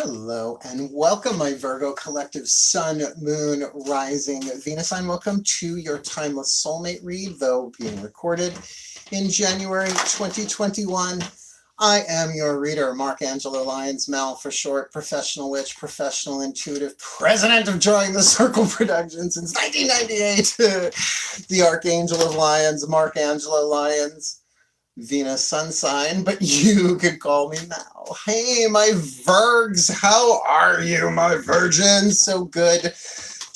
Hello and welcome, my Virgo collective Sun, Moon, Rising, Venus sign. Welcome to your timeless soulmate read, though being recorded in January 2021. I am your reader, Angelo, Lyons, Mal for short, professional witch, professional intuitive, president of Drawing the Circle Productions since 1998. The Archangel of Lyons, Angelo Lyons. Venus sun sign, but you could call me Mal. Hey, my Virgs, how are you, my virgins? So good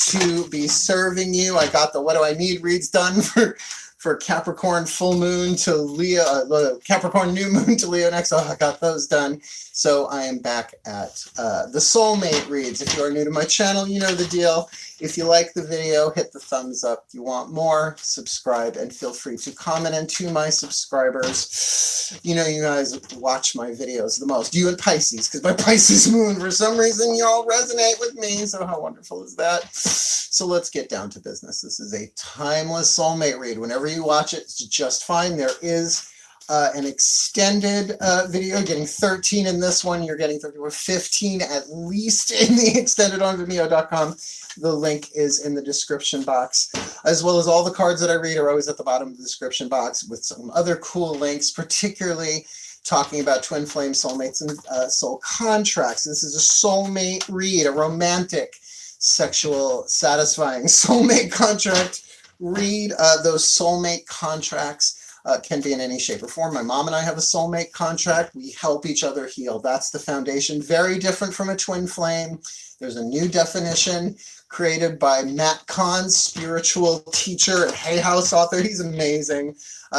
to be serving you. I got the What Do I Need reads done for Capricorn full moon to Leo, Capricorn new moon to Leo next. Oh, I got those done. So I am back at the soulmate reads. If you are new to my channel, you know the deal. If you like the video, hit the thumbs up. If you want more, subscribe, and feel free to comment. And to my subscribers, you know you guys watch my videos the most. You and Pisces, because my Pisces moon, for some reason, you all resonate with me. So how wonderful is that? So let's get down to business. This is a timeless soulmate read. Whenever you watch it, it's just fine. There is an extended video, getting 13 in this one. You're getting 13 or 15 at least in the extended on VIMEO.com. The link is in the description box, as well as all the cards that I read are always at the bottom of the description box with some other cool links, particularly talking about twin flame soulmates and soul contracts. This is a soulmate read, a romantic, sexual, satisfying soulmate contract read. Those soulmate contracts can be in any shape or form. My mom and I have a soulmate contract. We help each other heal. That's the foundation. Very different from a twin flame. There's a new definition created by Matt Kahn, spiritual teacher and Hay House author. He's amazing.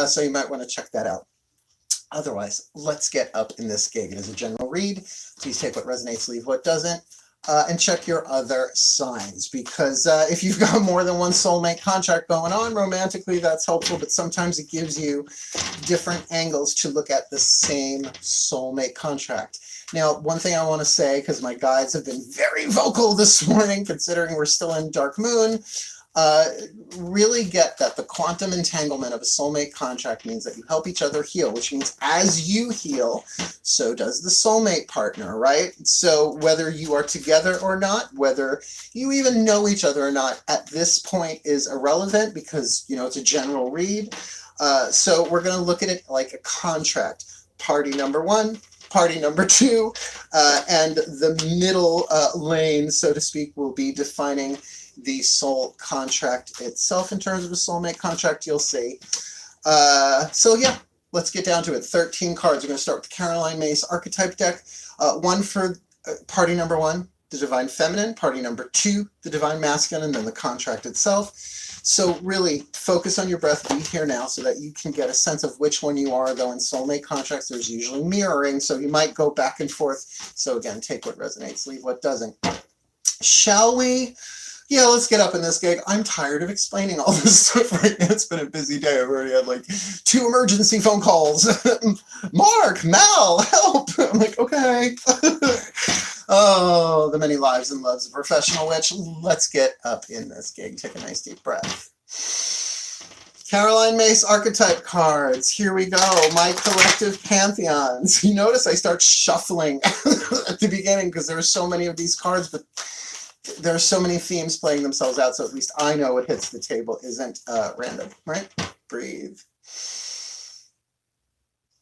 So you might want to check that out. Otherwise, let's get up in this gig. It is a general read. Please take what resonates, leave what doesn't. And check your other signs, because if you've got more than one soulmate contract going on romantically, that's helpful, but sometimes it gives you different angles to look at the same soulmate contract. Now, one thing I want to say, because my guides have been very vocal this morning, considering we're still in dark moon, really get that the quantum entanglement of a soulmate contract means that you help each other heal, which means as you heal, so does the soulmate partner, right? So whether you are together or not, whether you even know each other or not, at this point is irrelevant, because, you know, it's a general read. So we're going to look at it like a contract. Party number one, party number two, and the middle lane, so to speak, will be defining the soul contract itself. In terms of a soulmate contract, you'll see. So yeah, let's get down to it. 13 cards. We're going to start with the Caroline Myss archetype deck. One for party number one, the divine feminine. Party number two, the divine masculine, and then the contract itself. So really focus on your breath, be here now, so that you can get a sense of which one you are. Though in soulmate contracts, there's usually mirroring, so you might go back and forth. So again, take what resonates, leave what doesn't. Shall we? Yeah, let's get up in this gig. I'm tired of explaining all this stuff right now. It's been a busy day. I've already had like 2 emergency phone calls. Mark, Mal, help. I'm like, okay. Oh, the many lives and loves of professional witch. Let's get up in this gig. Take a nice deep breath. Caroline Myss archetype cards. Here we go. My collective pantheons. You notice I start shuffling at the beginning because there are so many of these cards, but there are so many themes playing themselves out, so at least I know what hits the table isn't random, right? Breathe.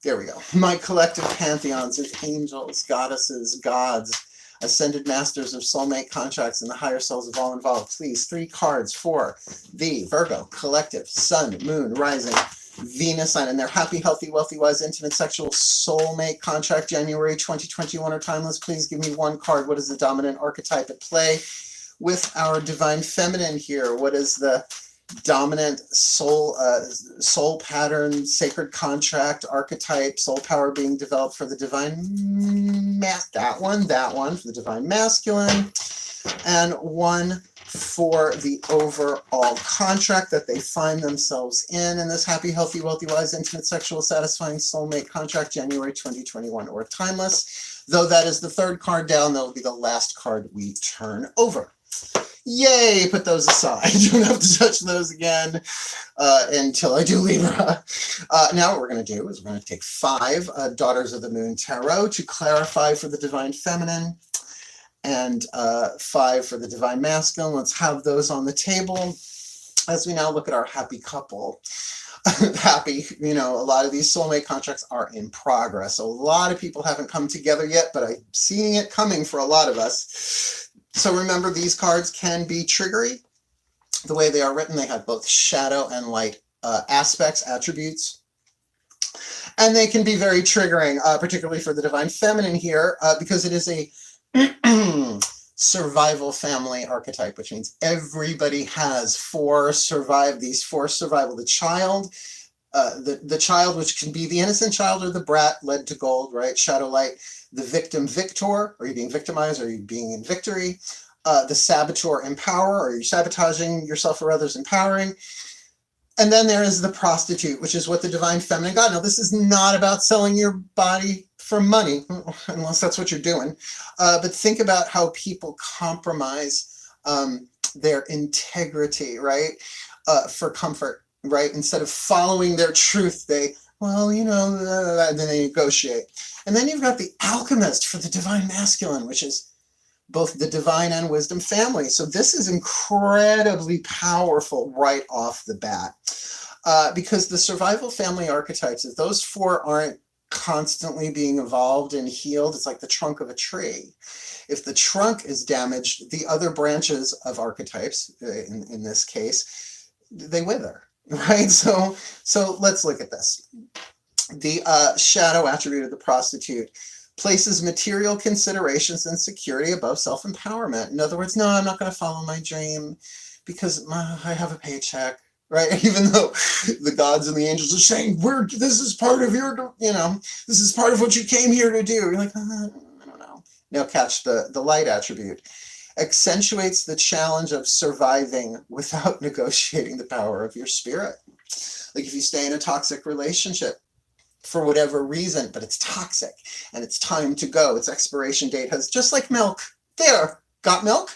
There we go. My collective pantheons of angels, goddesses, gods, ascended masters of soulmate contracts, and the higher selves of all involved. Please, 3 cards for the Virgo collective Sun, Moon, Rising, Venus sign, and their happy, healthy, wealthy, wise, intimate, sexual soulmate contract January 2021 or timeless. Please give me 1 card. What is the dominant archetype at play with our divine feminine here? What is the dominant soul pattern, sacred contract, archetype, soul power being developed for the divine that one for the divine masculine, and 1 for the overall contract that they find themselves in this happy, healthy, wealthy, wise, intimate, sexual, satisfying soulmate contract January 2021 or timeless. Though that is the 3rd card down, that will be the last card we turn over. Yay, put those aside. You don't have to touch those again until I do Libra. Now what we're going to do is we're going to take 5 Daughters of the Moon Tarot to clarify for the Divine Feminine, and 5 for the divine masculine. Let's have those on the table as we now look at our happy couple. Happy, you know, a lot of these soulmate contracts are in progress. A lot of people haven't come together yet, but I'm seeing it coming for a lot of us. So remember, these cards can be triggery. The way they are written, they have both shadow and light aspects, attributes. And they can be very triggering, particularly for the divine feminine here, because it is a survival family archetype, which means everybody has these four survival. The child, the child, which can be the innocent child or the brat led to gold, right? Shadow light. The victim, victor. Are you being victimized? Are you being in victory? The saboteur, empower. Are you sabotaging yourself or others, empowering? And then there is the prostitute, which is what the divine feminine got. Now, this is not about selling your body for money, unless that's what you're doing. But think about how people compromise their integrity, right? For comfort, right? Instead of following their truth, they, well, you know, and then they negotiate. And then you've got the alchemist for the divine masculine, which is both the divine and wisdom family. So this is incredibly powerful right off the bat, because the survival family archetypes, if those four aren't constantly being evolved and healed, it's like the trunk of a tree. If the trunk is damaged, the other branches of archetypes, in this case, they wither, right? So let's look at this. The shadow attribute of the prostitute places material considerations and security above self-empowerment. In other words, no, I'm not going to follow my dream because I have a paycheck, right? Even though the gods and the angels are saying, this is part of your, you know, this is part of what you came here to do. You're like, I don't know. Now catch the light attribute. Accentuates the challenge of surviving without negotiating the power of your spirit. Like if you stay in a toxic relationship, for whatever reason, but it's toxic and it's time to go. Its expiration date has, just like milk. There, got milk,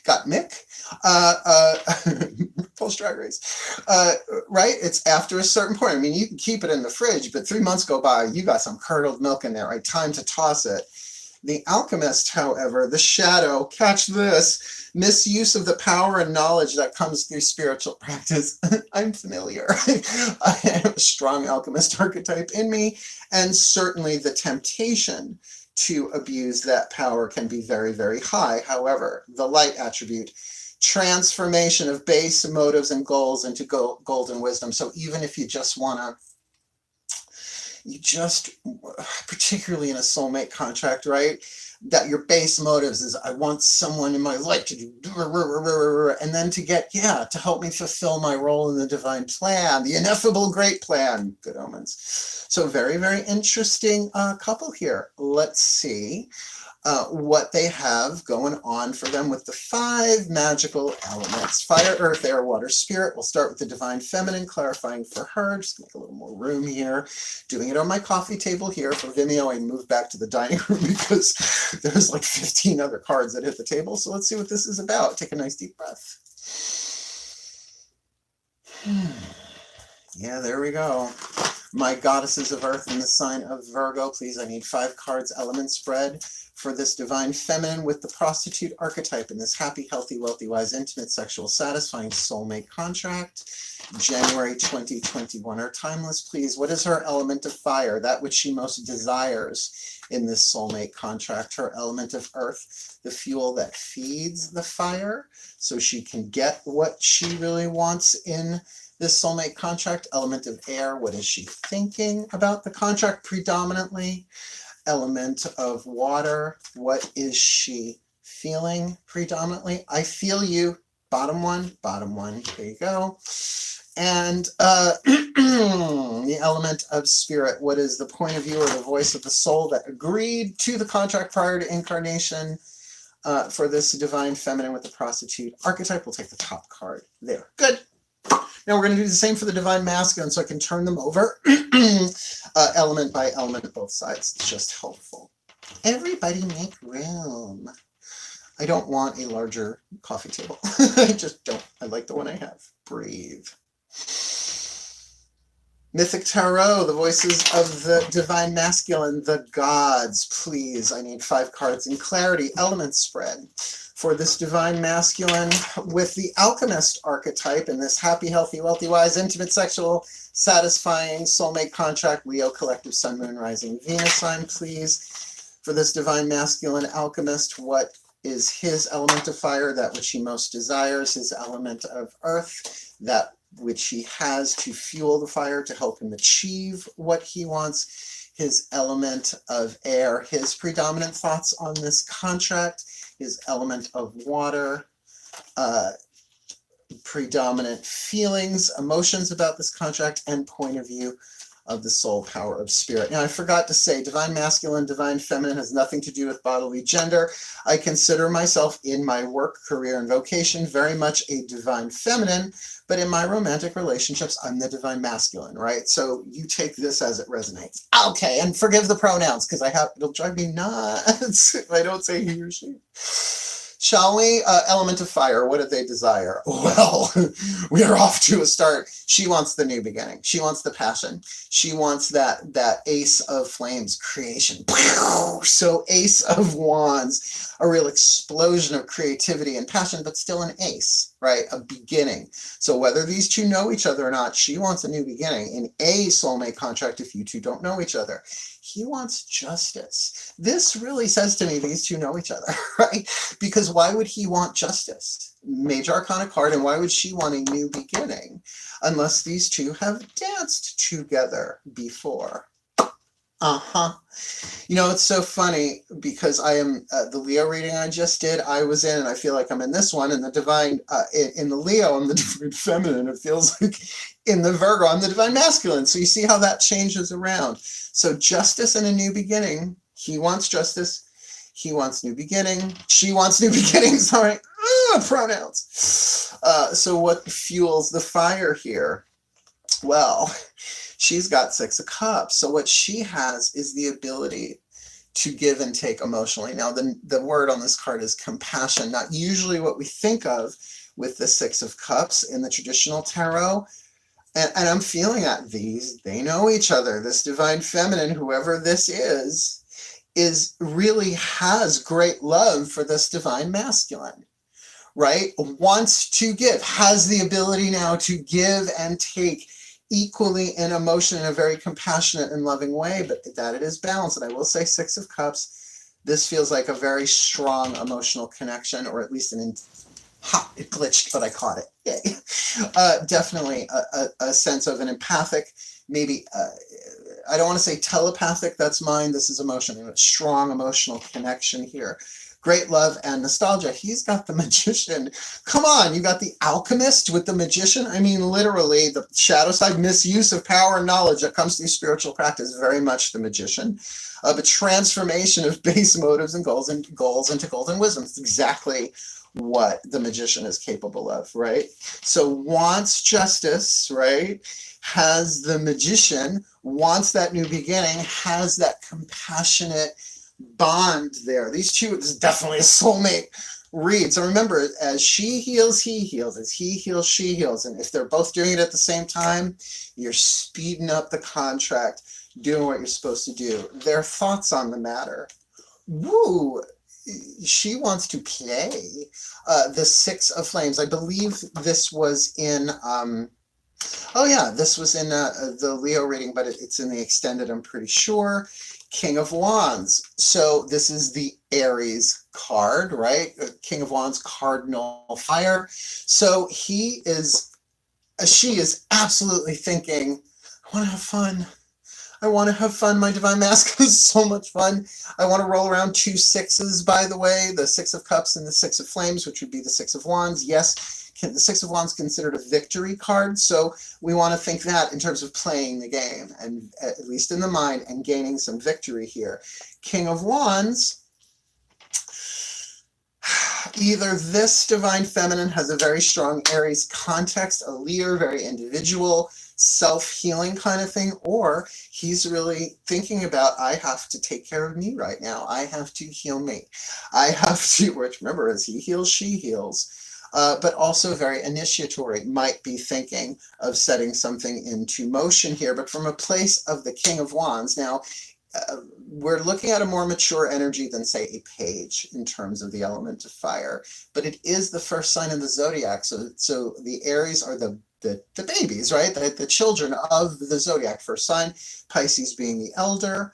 got Mick, Post Drag Race, right? It's after a certain point. I mean, you can keep it in the fridge, but 3 months go by, you got some curdled milk in there, right? Time to toss it. The alchemist, however, the shadow, catch this, misuse of the power and knowledge that comes through spiritual practice. I'm familiar. I have a strong alchemist archetype in me, and certainly the temptation to abuse that power can be very, very high. However, the light attribute, transformation of base motives and goals into golden wisdom. So even if you just want to, particularly in a soulmate contract, right? That your base motives is, I want someone in my life to do, and then to get, to help me fulfill my role in the divine plan, the ineffable great plan, good omens. So very, very interesting couple here. Let's see what they have going on for them with the 5 magical elements. Fire, earth, air, water, spirit. We'll start with the divine feminine, clarifying for her. Just make a little more room here. Doing it on my coffee table here for Vimeo. I moved back to the dining room because there's like 15 other cards that hit the table. So let's see what this is about. Take a nice deep breath. Yeah, there we go. My goddesses of earth in the sign of Virgo. Please, I need 5 cards, element spread for this divine feminine with the prostitute archetype in this happy, healthy, wealthy, wise, intimate, sexual, satisfying soulmate contract. January 2021. Her timeless, please. What is her element of fire? That which she most desires in this soulmate contract. Her element of earth, the fuel that feeds the fire so she can get what she really wants in this soulmate contract. Element of air, what is she thinking about the contract predominantly? Element of water, what is she feeling predominantly? I feel you, bottom one, there you go. And the element of spirit, what is the point of view or the voice of the soul that agreed to the contract prior to incarnation for this divine feminine with the prostitute archetype? We'll take the top card there. Good. Now we're going to do the same for the divine masculine, so I can turn them over element by element both sides. It's just helpful. Everybody make room. I don't want a larger coffee table. I just don't. I like the one I have. Breathe. Mythic Tarot, the voices of the divine masculine, the gods. Please, I need 5 cards in clarity. Element spread for this divine masculine with the Alchemist archetype in this happy, healthy, wealthy, wise, intimate, sexual, satisfying, soulmate contract, Leo, collective, sun, moon, rising, Venus sign, please. For this divine masculine alchemist, what is his element of fire, that which he most desires, his element of earth, that which he has to fuel the fire to help him achieve what he wants, his element of air, his predominant thoughts on this contract, his element of water, predominant feelings, emotions about this contract, and point of view of the soul power of spirit. Now, I forgot to say, divine masculine, divine feminine has nothing to do with bodily gender. I consider myself in my work, career, and vocation very much a divine feminine, but in my romantic relationships, I'm the divine masculine, right? So you take this as it resonates. Okay, and forgive the pronouns, because it'll drive me nuts if I don't say he or she. Shall we? Element of fire, what did they desire? Well, we are off to a start. She wants the new beginning. She wants the passion. She wants that ace of flames creation. So ace of wands, a real explosion of creativity and passion, but still an ace, right? A beginning. So whether these two know each other or not, she wants a new beginning in a soulmate contract if you two don't know each other. He wants justice. This really says to me these two know each other, right? Because why would he want justice? Major Arcana card, and why would she want a new beginning? Unless these two have danced together before. You know, it's so funny because I am, the Leo reading I just did, I was in, and I feel like I'm in this one, and the divine, in the Leo, I'm the divine feminine. It feels like in the Virgo, I'm the divine masculine. So you see how that changes around. So justice and a new beginning. He wants justice. He wants new beginning. She wants new beginning. Sorry. Pronouns. So what fuels the fire here? Well, she's got 6 of Cups. So what she has is the ability to give and take emotionally. Now, the word on this card is compassion, not usually what we think of with the 6 of Cups in the traditional tarot. And I'm feeling that they know each other. This divine feminine, whoever this is really has great love for this divine masculine, right? Wants to give, has the ability now to give and take equally in emotion in a very compassionate and loving way, but that it is balanced. And I will say 6 of Cups, this feels like a very strong emotional connection, or at least it glitched, but I caught it. Yay. Definitely a sense of an empathic, maybe, I don't want to say telepathic, that's mine. This is emotion, a strong emotional connection here. Great love and nostalgia. He's got the Magician. Come on, you got the Alchemist with the Magician. I mean, literally, the shadow side misuse of power and knowledge that comes through spiritual practice, very much the Magician. A transformation of base motives and goals into golden wisdom. It's exactly what the Magician is capable of, right? So wants justice, right? Has the Magician, wants that new beginning, has that compassionate bond there. These two is definitely a soulmate read. So remember, as she heals, he heals. As he heals, she heals. And if they're both doing it at the same time, you're speeding up the contract, doing what you're supposed to do. Their thoughts on the matter. Woo! She wants to play the 6 of Flames. I believe this was in, this was in the Leo reading, but it's in the extended, I'm pretty sure. King of Wands. So this is the Aries card, right? King of Wands, cardinal fire. So she is absolutely thinking, I want to have fun. I want to have fun. My divine masculine is so much fun. I want to roll around 2 6s, by the way, the 6 of Cups and the 6 of Flames, which would be the 6 of Wands. Yes, the 6 of Wands considered a victory card, so we want to think that in terms of playing the game, and at least in the mind, and gaining some victory here. King of Wands, either this divine feminine has a very strong Aries context, a leader, very individual, self-healing kind of thing, or he's really thinking about, I have to take care of me right now. I have to heal me. I have to, which remember, as he heals, she heals. but also very initiatory, might be thinking of setting something into motion here, but from a place of the King of Wands. Now, we're looking at a more mature energy than, say, a page in terms of the element of fire, but it is the first sign of the zodiac. So the Aries are the babies, right? The children of the zodiac first sign, Pisces being the elder.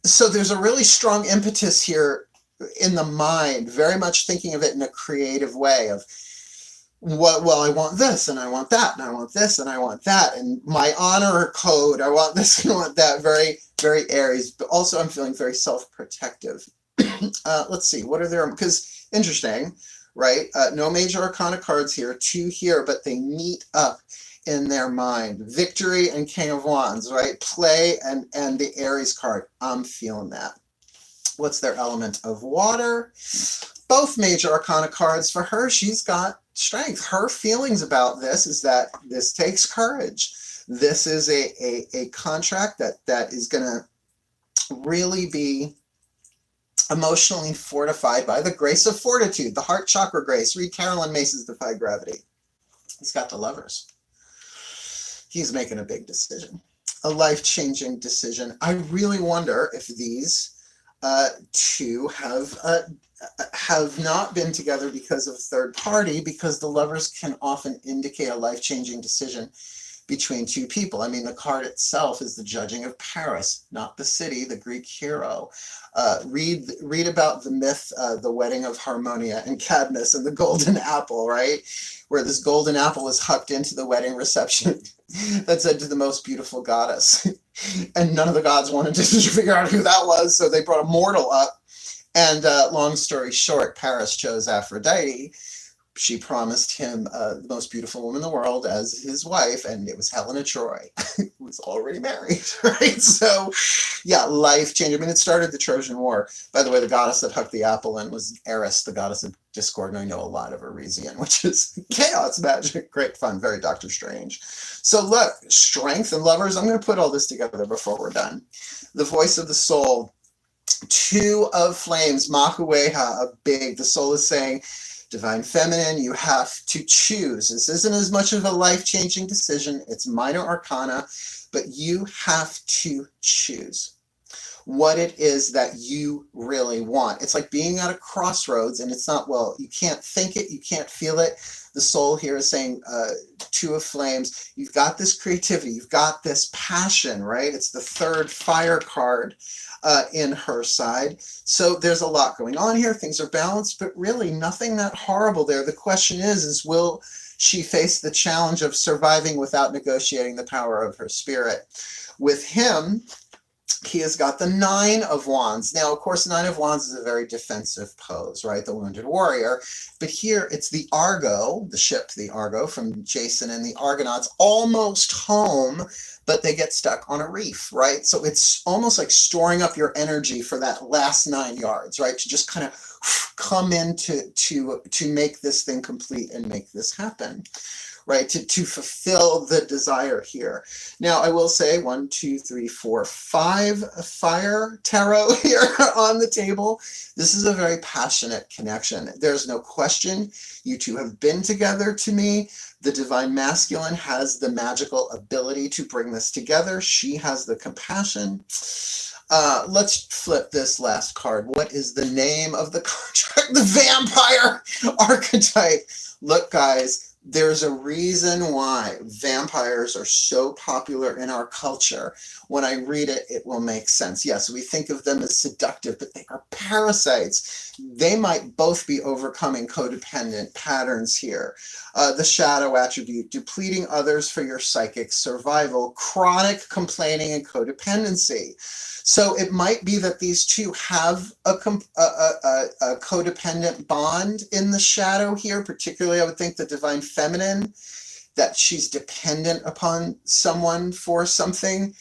So there's a really strong impetus here in the mind, very much thinking of it in a creative way of, well, I want this and I want that and I want this and I want that, and my honor code, I want this and I want that. Very, very Aries, but also I'm feeling very self-protective. Let's see, what are there, because interesting, right? No major arcana cards here, 2 here, but they meet up in their mind. Victory and King of Wands, right? Play and the Aries card. I'm feeling that. What's their element of water? Both major arcana cards for her. She's got strength. Her feelings about this is that this takes courage. This is a contract that is going to really be emotionally fortified by the grace of fortitude, the heart chakra grace. Read Carolyn Mace's Defy Gravity. He's got the Lovers. He's making a big decision, a life-changing decision. I really wonder if these two have not been together because of third party, because the Lovers can often indicate a life-changing decision between 2 people. I mean, the card itself is the judging of Paris, not the city, the Greek hero. Read about the myth, the wedding of Harmonia and Cadmus and the golden apple, right? Where this golden apple was hucked into the wedding reception that said to the most beautiful goddess. And none of the gods wanted to figure out who that was, so they brought a mortal up. And long story short, Paris chose Aphrodite. She promised him the most beautiful woman in the world as his wife, and it was Helena Troy, who was already married, right? So, yeah, life-changing. I mean, it started the Trojan War. By the way, the goddess that hucked the apple in was Eris, the goddess of discord, and I know a lot of Arisian, which is chaos magic. Great fun, very Doctor Strange. So look, strength and Lovers. I'm going to put all this together before we're done. The voice of the soul. 2 of flames, Mahueha, the soul is saying, Divine Feminine, you have to choose. This isn't as much of a life-changing decision. It's minor arcana, but you have to choose what it is that you really want. It's like being at a crossroads, and it's not, well, you can't think it, you can't feel it. The soul here is saying, 2 of flames, you've got this creativity, you've got this passion, right? It's the 3rd fire card in her side. So there's a lot going on here. Things are balanced, but really nothing that horrible there. The question is will she face the challenge of surviving without negotiating the power of her spirit? With him, he has got the 9 of Wands. Now, of course, 9 of Wands is a very defensive pose, right? The Wounded Warrior. But here, it's the Argo, the ship, the Argo from Jason and the Argonauts, almost home, but they get stuck on a reef, right? So it's almost like storing up your energy for that last 9 yards, right? To just kind of come in to make this thing complete and make this happen, right? To fulfill the desire here. Now, I will say 1, 2, 3, 4, 5 fire tarot here on the table. This is a very passionate connection. There's no question. You 2 have been together to me. The Divine Masculine has the magical ability to bring this together. She has the compassion. Let's flip this last card. What is the name of the contract? The Vampire archetype. Look, guys, there's a reason why vampires are so popular in our culture. When I read it, it will make sense. Yes, we think of them as seductive, but they are parasites. They might both be overcoming codependent patterns here. The shadow attribute, depleting others for your psychic survival, chronic complaining and codependency. So it might be that these 2 have a codependent bond in the shadow here. Particularly, I would think the Divine Feminine, that she's dependent upon someone for something.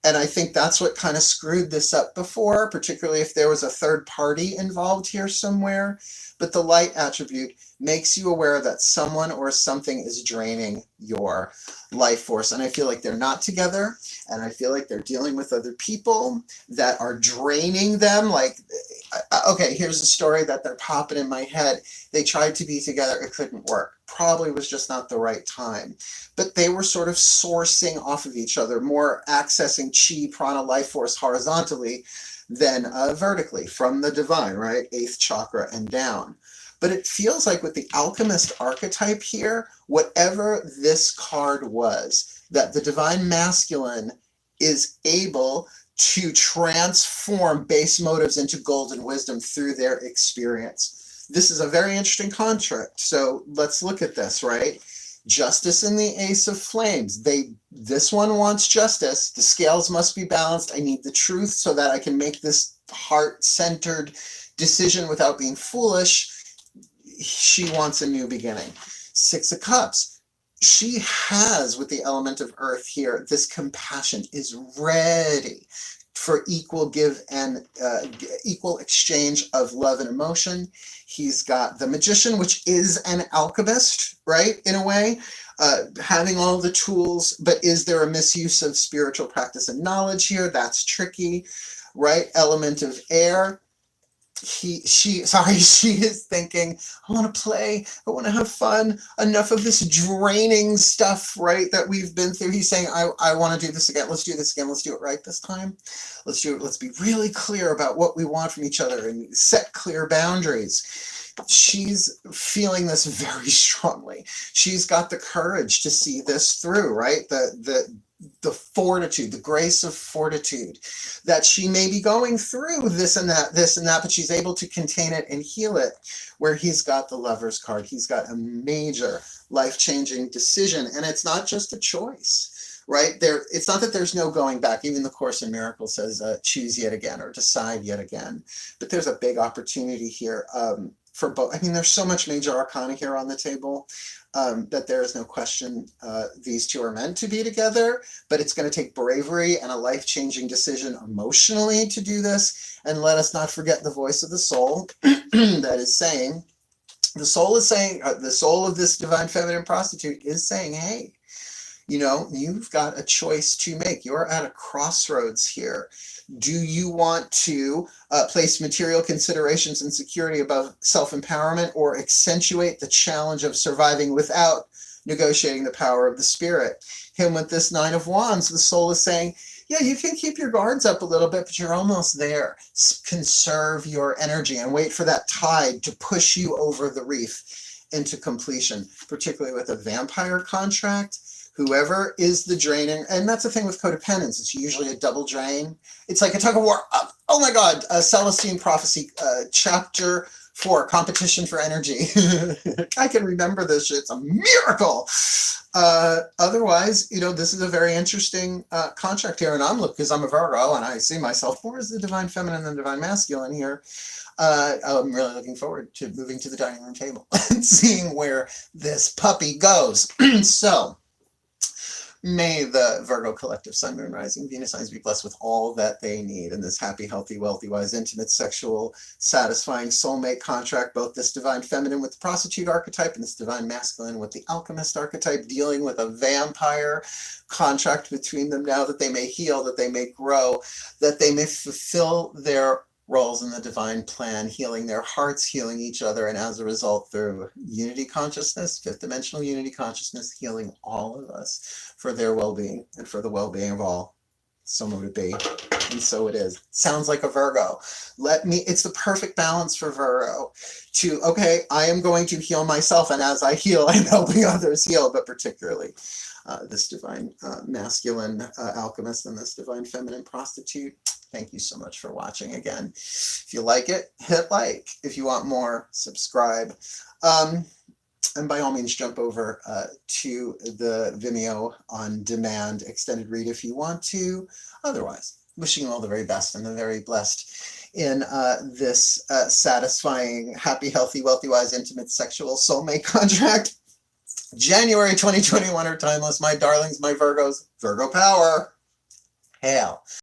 And I think that's what kind of screwed this up before, particularly if there was a third party involved here somewhere. but the light attribute makes you aware that someone or something is draining your life force. And I feel like they're not together, and I feel like they're dealing with other people that are draining them. Like, okay, here's a story that they're popping in my head. They tried to be together, it couldn't work. Probably was just not the right time. But they were sort of sourcing off of each other, more accessing chi, prana, life force horizontally than vertically from the divine, right? 8th chakra and down. But it feels like with the Alchemist archetype here, whatever this card was, that the divine masculine is able to transform base motives into golden wisdom through their experience. This is a very interesting contract. So let's look at this, right? Justice in the Ace of Flames. This one wants justice. The scales must be balanced. I need the truth so that I can make this heart-centered decision without being foolish. She wants a new beginning. 6 of Cups. She has, with the element of earth here, this compassion, is ready for equal give and equal exchange of love and emotion. He's got the Magician, which is an alchemist, right, in a way, having all the tools, but is there a misuse of spiritual practice and knowledge here? That's tricky, right? Element of air. She is thinking, I want to play, I want to have fun, enough of this draining stuff, right, that we've been through. He's saying, I want to do this again, let's do this again, let's do it right this time. Let's do it, let's be really clear about what we want from each other and set clear boundaries. She's feeling this very strongly. She's got the courage to see this through, right? The fortitude, the grace of fortitude, that she may be going through this and that, but she's able to contain it and heal it. Where he's got the Lover's card, he's got a major life-changing decision, and it's not just a choice, right? It's not that there's no going back. Even the Course in Miracles says, choose yet again or decide yet again. But there's a big opportunity here for both. I mean, there's so much major arcana here on the table. That there is no question these two are meant to be together, but it's going to take bravery and a life-changing decision emotionally to do this. And let us not forget the voice of the soul that is saying, the soul of this divine feminine prostitute is saying, hey, you know, you've got a choice to make. You're at a crossroads here. Do you want to place material considerations and security above self-empowerment, or accentuate the challenge of surviving without negotiating the power of the spirit? Him with this 9 of Wands, the soul is saying, yeah, you can keep your guards up a little bit, but you're almost there. Conserve your energy and wait for that tide to push you over the reef into completion, particularly with a vampire contract. Whoever is the draining, and that's the thing with codependence, it's usually a double drain. It's like a tug of war. Oh my God, Celestine Prophecy, chapter 4, competition for energy. I can remember this shit, it's a miracle. Otherwise, you know, this is a very interesting contract here, and I'm looking, because I'm a Virgo, and I see myself, where's the divine feminine and the divine masculine here? I'm really looking forward to moving to the dining room table and seeing where this puppy goes. So, may the Virgo collective Sun, Moon, Rising, Venus signs be blessed with all that they need in this happy, healthy, wealthy, wise, intimate, sexual, satisfying soulmate contract, both this divine feminine with the prostitute archetype and this divine masculine with the alchemist archetype, dealing with a vampire contract between them now, that they may heal, that they may grow, that they may fulfill their roles in the divine plan, healing their hearts, healing each other, and as a result, through unity consciousness, 5th dimensional unity consciousness, healing all of us for their well-being and for the well-being of all. So mote it be, and so it is. Sounds like a Virgo. It's the perfect balance for Virgo to, okay, I am going to heal myself, and as I heal, I'm helping others heal, but particularly this divine masculine alchemist and this divine feminine prostitute. Thank you so much for watching again. If you like it, hit like. If you want more, subscribe. And by all means, jump over to the Vimeo on demand extended read if you want to. Otherwise, wishing you all the very best and the very blessed in this satisfying, happy, healthy, wealthy, wise, intimate, sexual soulmate contract. January 2021 are timeless, my darlings, my Virgos. Virgo power. Hail.